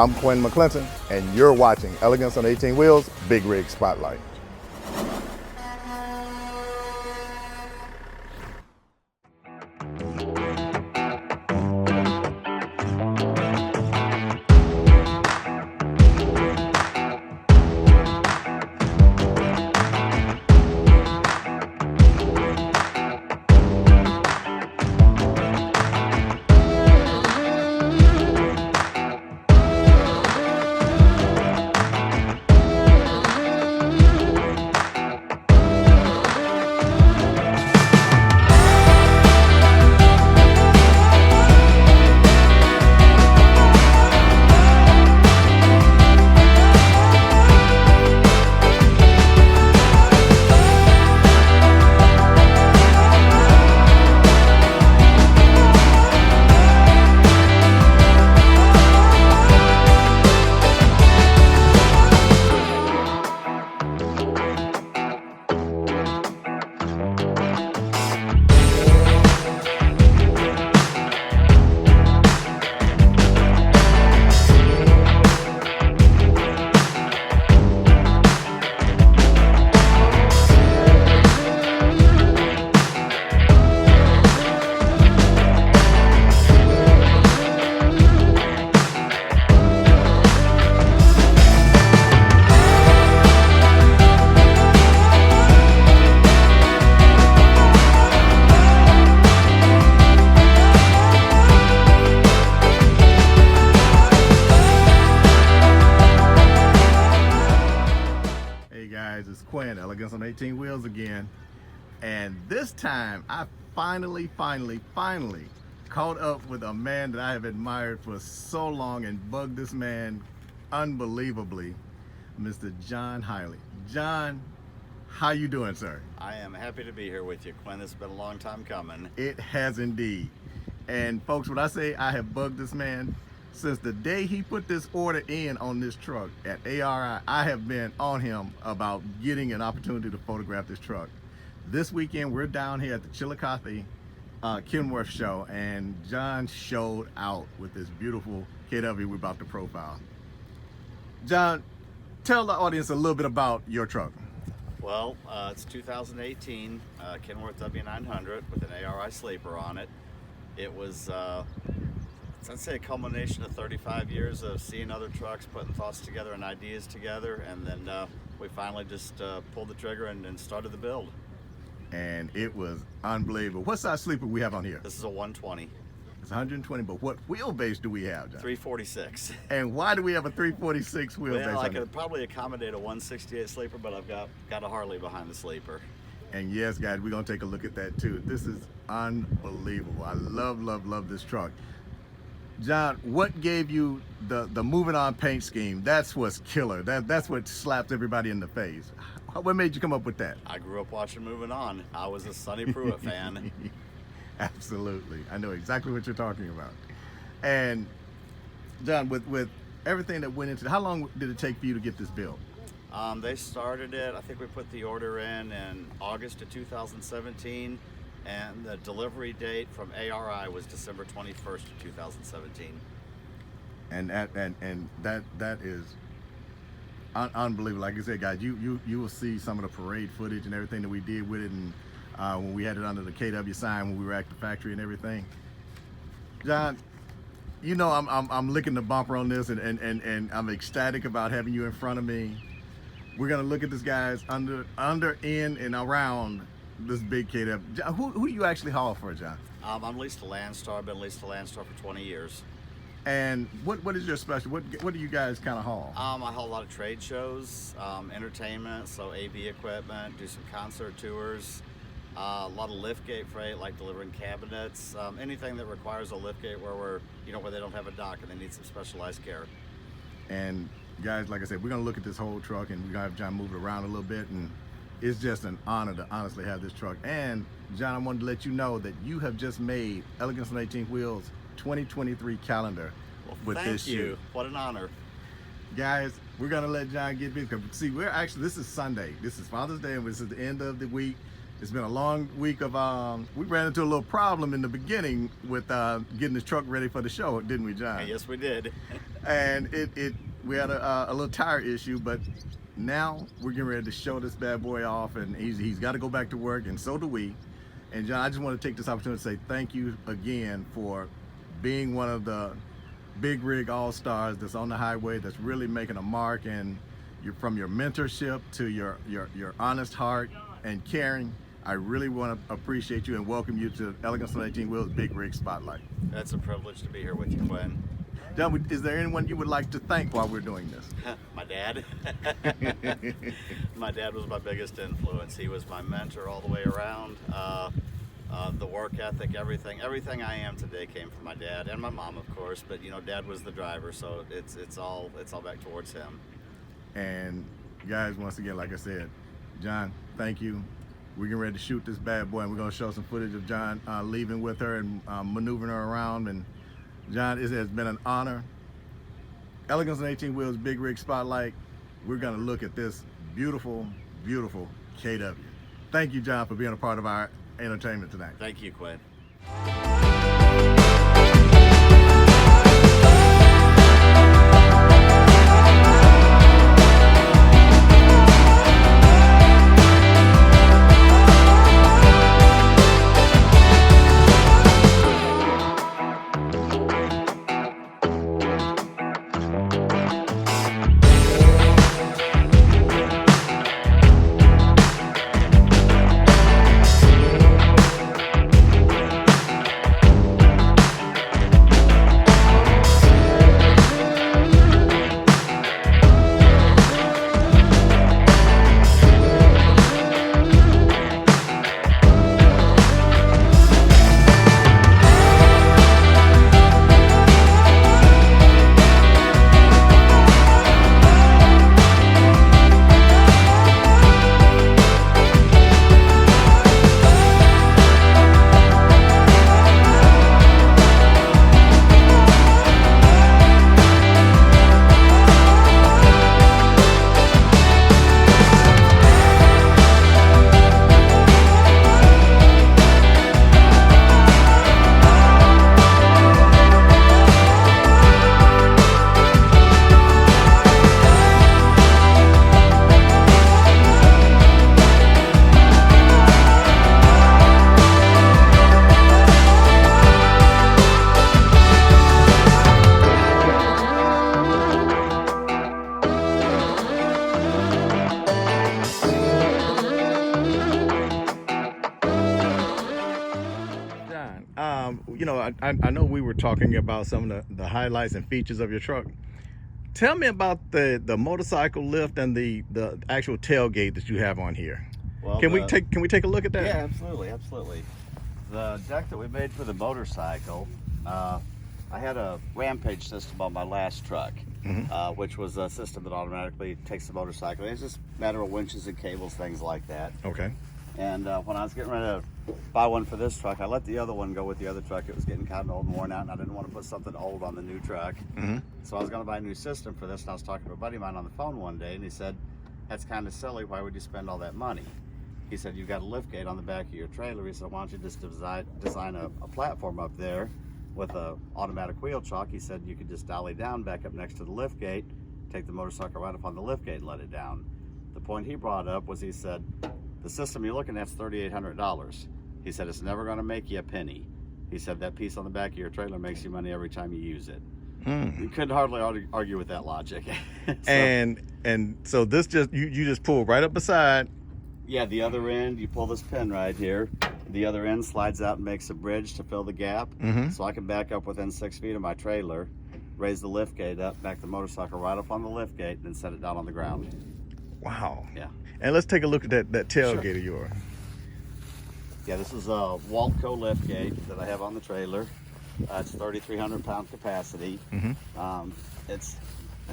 I'm Quinn McClinton, and you're watching Elegance on 18 Wheels Big Rig Spotlight. It's Quinn, Elegance on 18 Wheels again, and this time I finally caught up with a man that I have admired for so long and bugged this man unbelievably, Mr. John Highley. John, how you doing, sir? I am happy to be here with you, Quinn. It's been a long time coming. It has indeed. And folks, when I say I have bugged this man, since the day he put this order in on this truck at ARI, I have been on him about getting an opportunity to photograph this truck. This weekend, we're down here at the Chillicothe Kenworth show, and John showed out with this beautiful KW we're about to profile. John, tell the audience a little bit about your truck. Well, it's 2018 Kenworth W-900 with an ARI sleeper on it. It was I'd say a culmination of 35 years of seeing other trucks, putting thoughts together and ideas together, and then we finally just pulled the trigger and started the build. And it was unbelievable. What size sleeper we have on here? This is a 120. It's 120, but what wheelbase do we have, John? 346. And why do we have a 346 wheelbase? Well, I could probably accommodate a 168 sleeper, but I've got a Highley behind the sleeper. And yes, guys, we're gonna take a look at that too. This is unbelievable. I love this truck. John, what gave you the moving on paint scheme? That's what's killer. That's what slapped everybody in the face. What made you come up with that? I grew up watching Moving On. I was a Sonny Pruitt fan. Absolutely. I know exactly what you're talking about. And John, with everything that went into it, how long did it take for you to get this built? They started it, I think we put the order in August of 2017. And the delivery date from ARI was December 21st of 2017. And that is unbelievable. Like I said, guys, you will see some of the parade footage and everything that we did with it, and when we had it under the KW sign when we were at the factory and everything. John, you know I'm licking the bumper on this, and I'm ecstatic about having you in front of me. We're gonna look at this, guys, under, in, and around this big KW. Who do you actually haul for, John? I'm leased to Landstar. I've been leased to Landstar for 20 years. And what is your special? What do you guys kind of haul? I haul a lot of trade shows, entertainment, so AV equipment, do some concert tours, a lot of liftgate freight, like delivering cabinets, anything that requires a liftgate where where they don't have a dock and they need some specialized care. And guys, like I said, we're gonna look at this whole truck, and we're gonna have John move it around a little bit, and it's just an honor to honestly have this truck. And John, I wanted to let you know that you have just made Elegance on 18 Wheels 2023 calendar with this shoe. Thank you. What an honor. Guys, we're gonna let John get busy. See, this is Sunday. This is Father's Day, and this is the end of the week. It's been a long week of, we ran into a little problem in the beginning with getting the truck ready for the show, didn't we, John? Yes, we did. And we had a little tire issue, but now we're getting ready to show this bad boy off, and he's got to go back to work, and so do we. And John, I just want to take this opportunity to say thank you again for being one of the big rig all-stars that's on the highway, that's really making a mark, and from your mentorship to your honest heart and caring. I really want to appreciate you and welcome you to Elegance on 18 Wheels Big Rig Spotlight. That's a privilege to be here with you, Quinn. John, is there anyone you would like to thank while we're doing this? My dad. My dad was my biggest influence. He was my mentor all the way around. The work ethic, everything I am today came from my dad and my mom, of course. But you know, Dad was the driver, so it's all back towards him. And guys, once again, like I said, John, thank you. We're getting ready to shoot this bad boy, and we're going to show some footage of John leaving with her and maneuvering her around. And John, it has been an honor. Elegance on 18 Wheels Big Rig Spotlight. We're going to look at this beautiful, beautiful KW. Thank you, John, for being a part of our entertainment tonight. Thank you, Quinn. You know, I know we were talking about some of the highlights and features of your truck. Tell me about the motorcycle lift and the actual tailgate that you have on here. Well, can we take a look at that? Yeah, absolutely. The deck that we made for the motorcycle, I had a Rampage system on my last truck, which was a system that automatically takes the motorcycle. It's just a matter of winches and cables, things like that. Okay. And when I was getting ready to buy one for this truck, I let the other one go with the other truck. It was getting kind of old and worn out, and I didn't want to put something old on the new truck. So I was going to buy a new system for this, and I was talking to a buddy of mine on the phone one day, and he said, "That's kind of silly. Why would you spend all that money?" He said, "You've got a lift gate on the back of your trailer." He said, "Why don't you just design a platform up there with a automatic wheel chock?" He said, "You could just dolly down back up next to the lift gate, take the motorcycle right up on the lift gate and let it down." The point he brought up was, he said, "The system you're looking at is $3,800. He said, "It's never going to make you a penny." He said, "That piece on the back of your trailer makes you money every time you use it." You couldn't hardly argue with that logic. And so this you just pull right up beside. Yeah, the other end, you pull this pin right here. The other end slides out and makes a bridge to fill the gap. So I can back up within 6 feet of my trailer, raise the lift gate up, back the motorcycle right up on the lift gate, and then set it down on the ground. Wow. Yeah. And let's take a look at that tailgate of yours. Yeah, this is a Waltco lift gate that I have on the trailer. It's 3,300 pound capacity. It's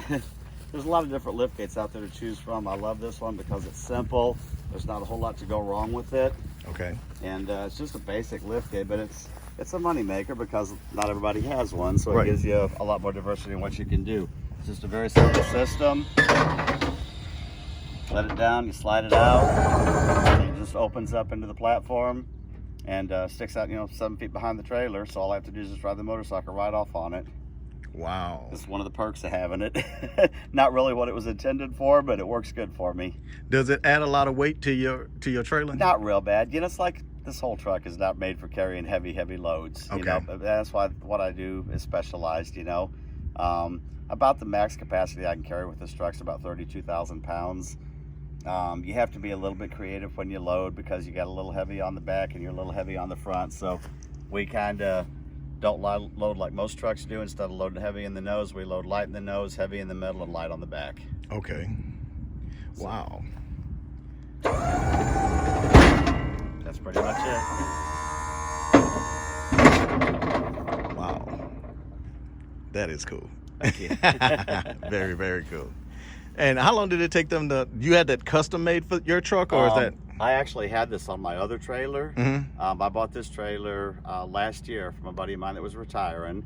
there's a lot of different lift gates out there to choose from. I love this one because it's simple. There's not a whole lot to go wrong with it. Okay. And it's just a basic lift gate, but it's a money maker because not everybody has one, so it gives you a lot more diversity in what you can do. It's just a very simple system. let it down, you slide it out, it just opens up into the platform and sticks out, 7 feet behind the trailer. So all I have to do is just ride the motorcycle right off on it. Wow. It's one of the perks of having it. Not really what it was intended for, but it works good for me. Does it add a lot of weight to your trailer? Not real bad. It's like this whole truck is not made for carrying heavy loads. Okay. That's why what I do is specialized. About the max capacity I can carry with this truck is about 32,000 pounds. You have to be a little bit creative when you load because you got a little heavy on the back and you're a little heavy on the front. So we kind of don't load like most trucks do. Instead of loading heavy in the nose, we load light in the nose, heavy in the middle, and light on the back. Okay. Wow. That's pretty much it. Wow. That is cool. Thank you. Very, very cool. And how long did it take them you had that custom made for your truck, or is that? I actually had this on my other trailer. Mm-hmm. I bought this trailer last year from a buddy of mine that was retiring.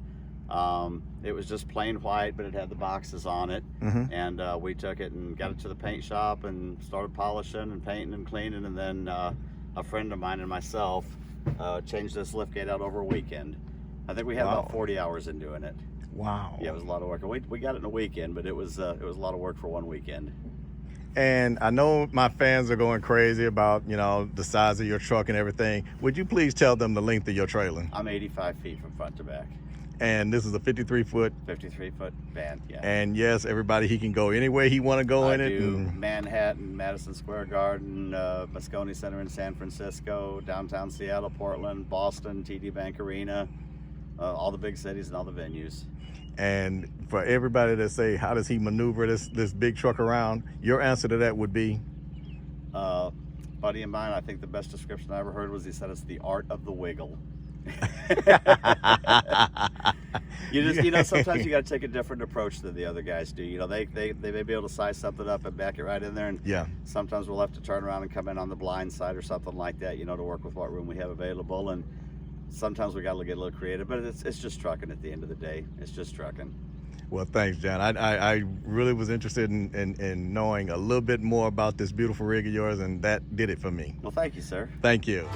It was just plain white, but it had the boxes on it. Mm-hmm. And we took it and got it to the paint shop and started polishing and painting and cleaning. And then a friend of mine and myself changed this liftgate out over a weekend. I think we had about 40 hours in doing it. Wow. Yeah, it was a lot of work. We got it in a weekend, but it was a lot of work for one weekend. And I know my fans are going crazy about, the size of your truck and everything. Would you please tell them the length of your trailer? I'm 85 feet from front to back. And this is a 53-foot. 53-foot van, yeah. And yes, everybody, he can go anywhere he want to go in it. Manhattan, Madison Square Garden, Moscone Center in San Francisco, downtown Seattle, Portland, Boston, TD Bank Arena, all the big cities and all the venues. And for everybody that say, how does he maneuver this big truck around? Your answer to that would be? Buddy of mine, I think the best description I ever heard was he said it's the art of the wiggle. Sometimes you got to take a different approach than the other guys do. They may be able to size something up and back it right in there, and yeah, sometimes we'll have to turn around and come in on the blind side or something like that, to work with what room we have available. And sometimes we got to get a little creative, but it's just trucking at the end of the day. It's just trucking. Well, thanks, John. I really was interested in knowing a little bit more about this beautiful rig of yours, and that did it for me. Well, thank you, sir. Thank you.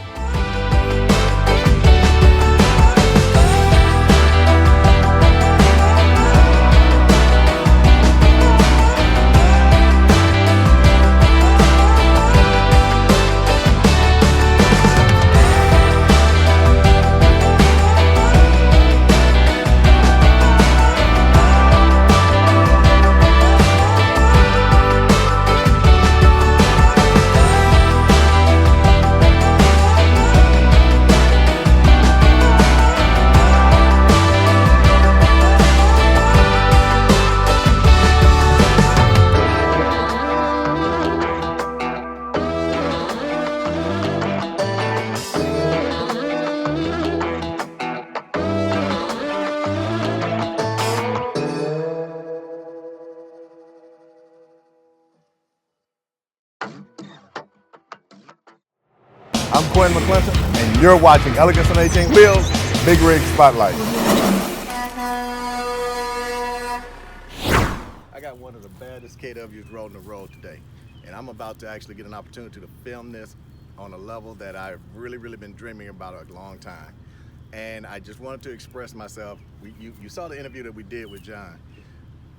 I'm Quentin McClinton, and you're watching Elegance on 18 Wheels, Big Rig Spotlight. I got one of the baddest KWs rolling the road today, and I'm about to actually get an opportunity to film this on a level that I've really been dreaming about a long time. And I just wanted to express myself. You saw the interview that we did with John.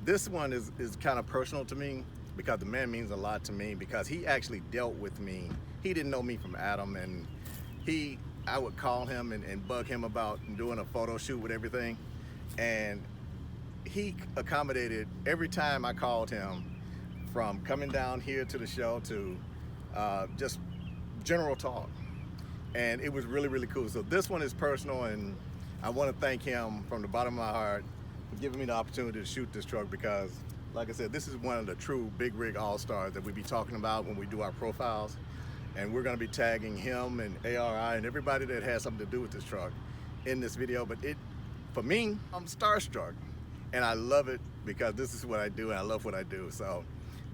This one is kind of personal to me because the man means a lot to me because he actually dealt with me. He didn't know me from Adam, and I would call him and bug him about doing a photo shoot with everything. And he accommodated every time I called him, from coming down here to the show to just general talk. And it was really cool. So this one is personal, and I want to thank him from the bottom of my heart for giving me the opportunity to shoot this truck because, like I said, this is one of the true big rig all-stars that we be talking about when we do our profiles. And we're going to be tagging him and ARI and everybody that has something to do with this truck in this video. But for me, I'm starstruck, and I love it because this is what I do, and I love what I do. So,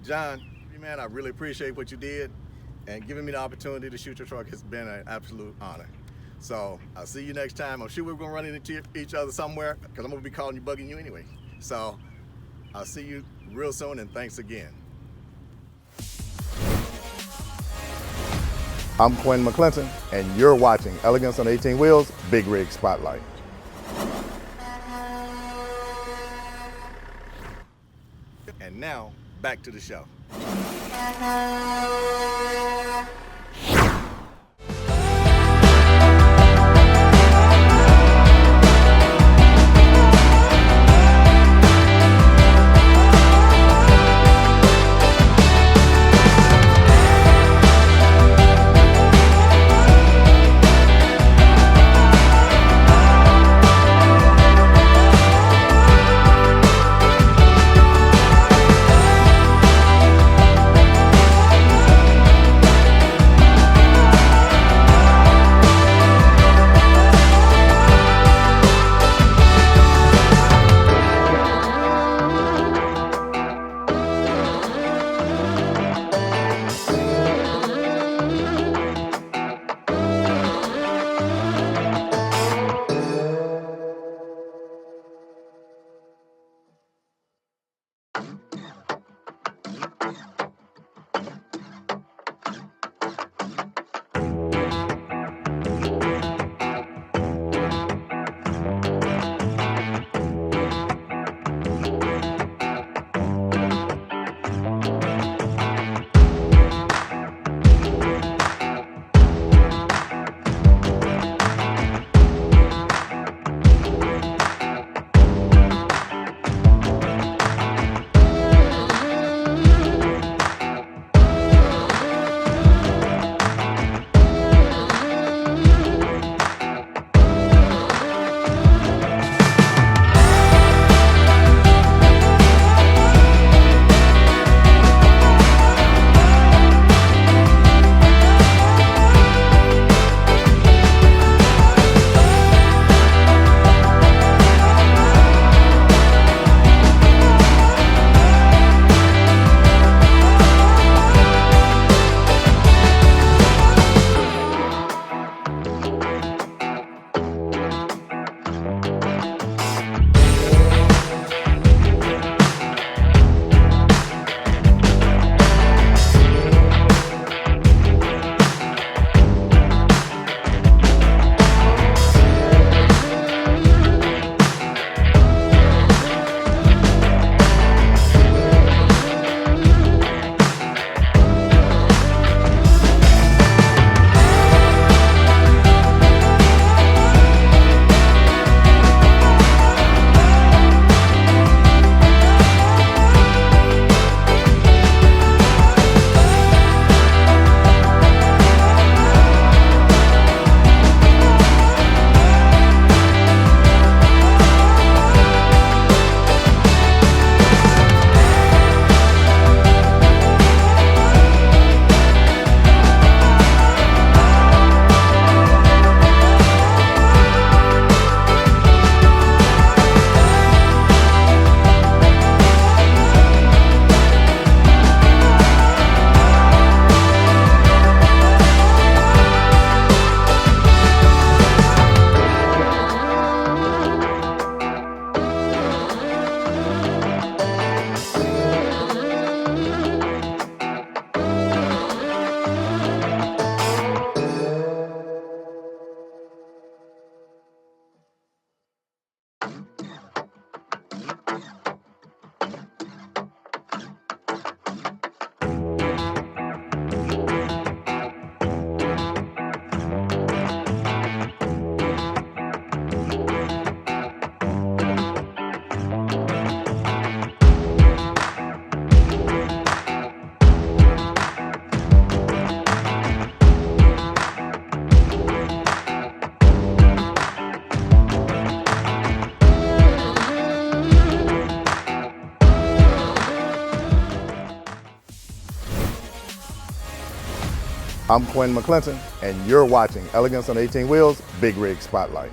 John, man, I really appreciate what you did, and giving me the opportunity to shoot your truck has been an absolute honor. So I'll see you next time. I'm sure we're going to run into each other somewhere because I'm going to be calling you, bugging you anyway. So I'll see you real soon, and thanks again. I'm Quinn McClinton, and you're watching Elegance on 18 Wheels Big Rig Spotlight. And now, back to the show. I'm Quinn McClinton, and you're watching Elegance on 18 Wheels Big Rig Spotlight.